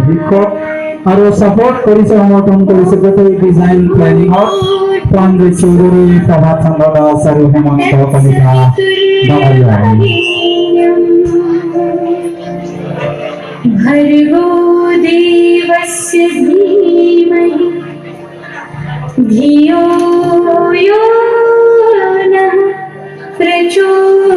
শিক্ষক আৰু সাপোর্ট কৰিছে সমৰ্থন কৰিছে গোটেই ডিজাইন প্লেনিঙত প্ৰাণজিৎ চৌধুৰী প্ৰভাত চন্দ্ৰ দাস আৰু হেমন্ত কলিতা ডাঙৰীয়া भर्गो देवस्य धीमहि धियो यो नः प्रचोदयात्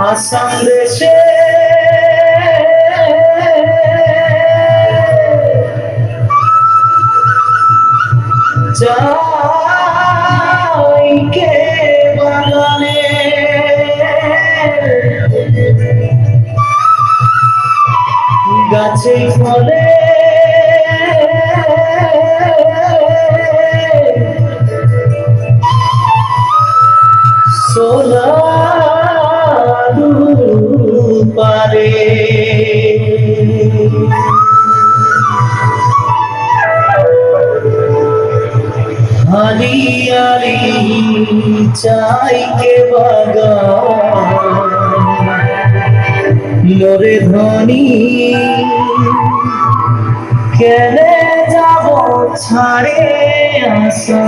आसाम देशे जाई के बागाने गाছে ফলে সোলা পারে हरियाली चाय के बागान लोरे धनी केने जाबो छाड़े आसा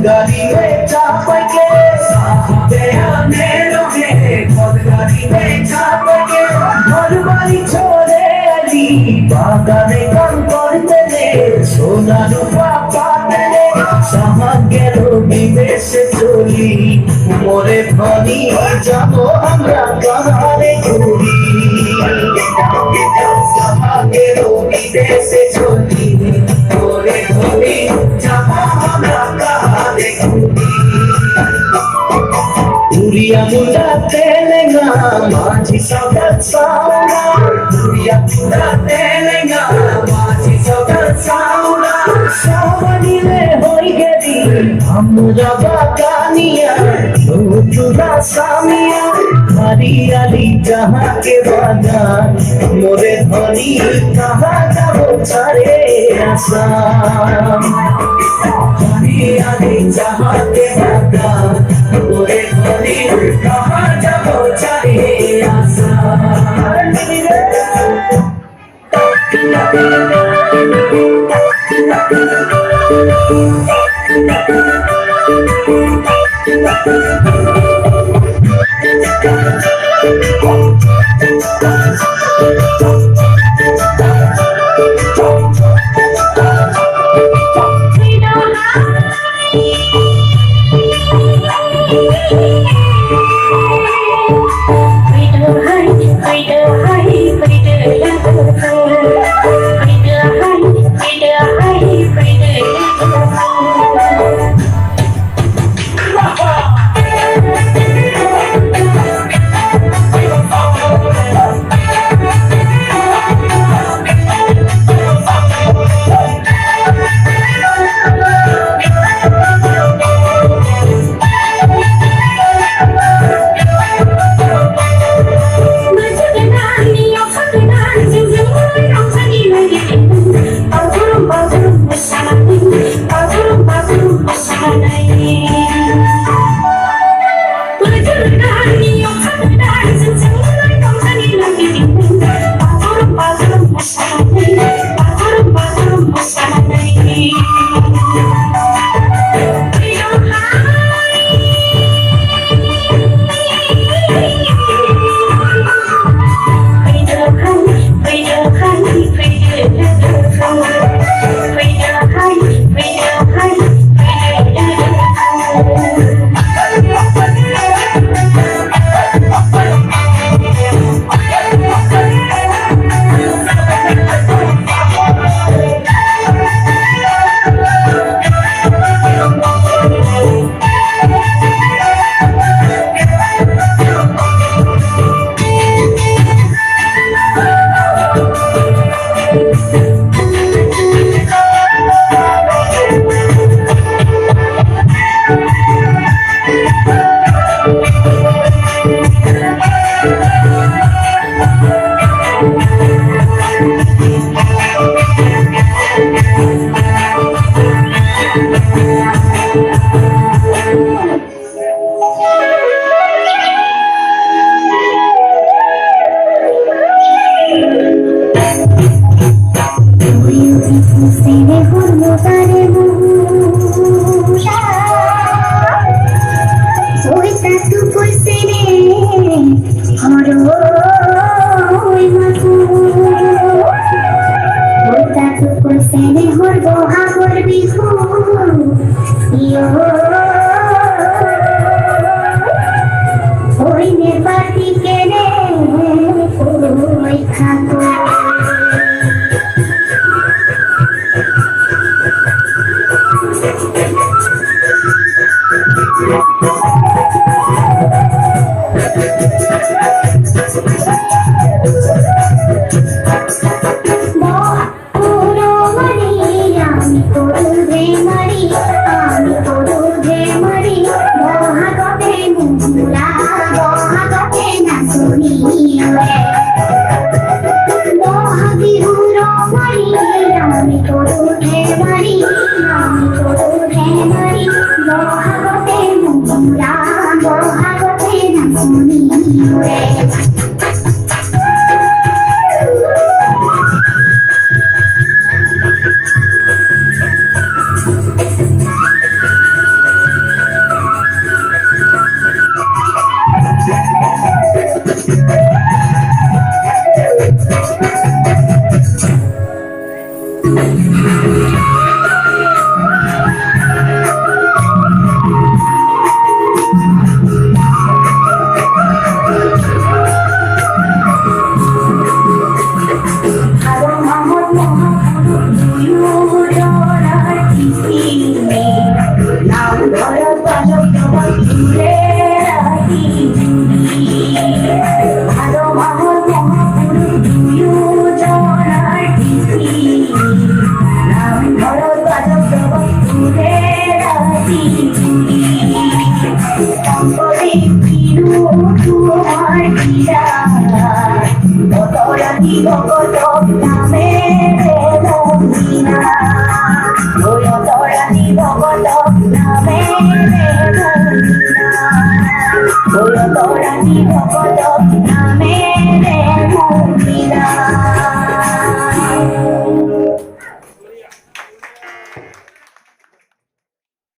गाड़ी में चापा के साहबे आने लगे खुद गाड़ी में चापा के घर बारी छोड़े अली बागाने काम करते ने सोना रूपा पाते ने सामगे रोगी देश चली मोरे धनी जाबो हमरा कहारे घूरी सामगे रोगी देश चली मोरे धनी जाबो हमरा Duria muda telenga maji sabat sauna Duria muda telenga maji sabat sauna Sawani le hoi gedi hamra bagania Nujura samia हरियाली जहाँ के बागान मोरे धनी कहाँ जाबो छाड़े आसाम हरियाली जहाँ के बागान मोरे धनी कहाँ जाबो छाड़े आसाम Voy a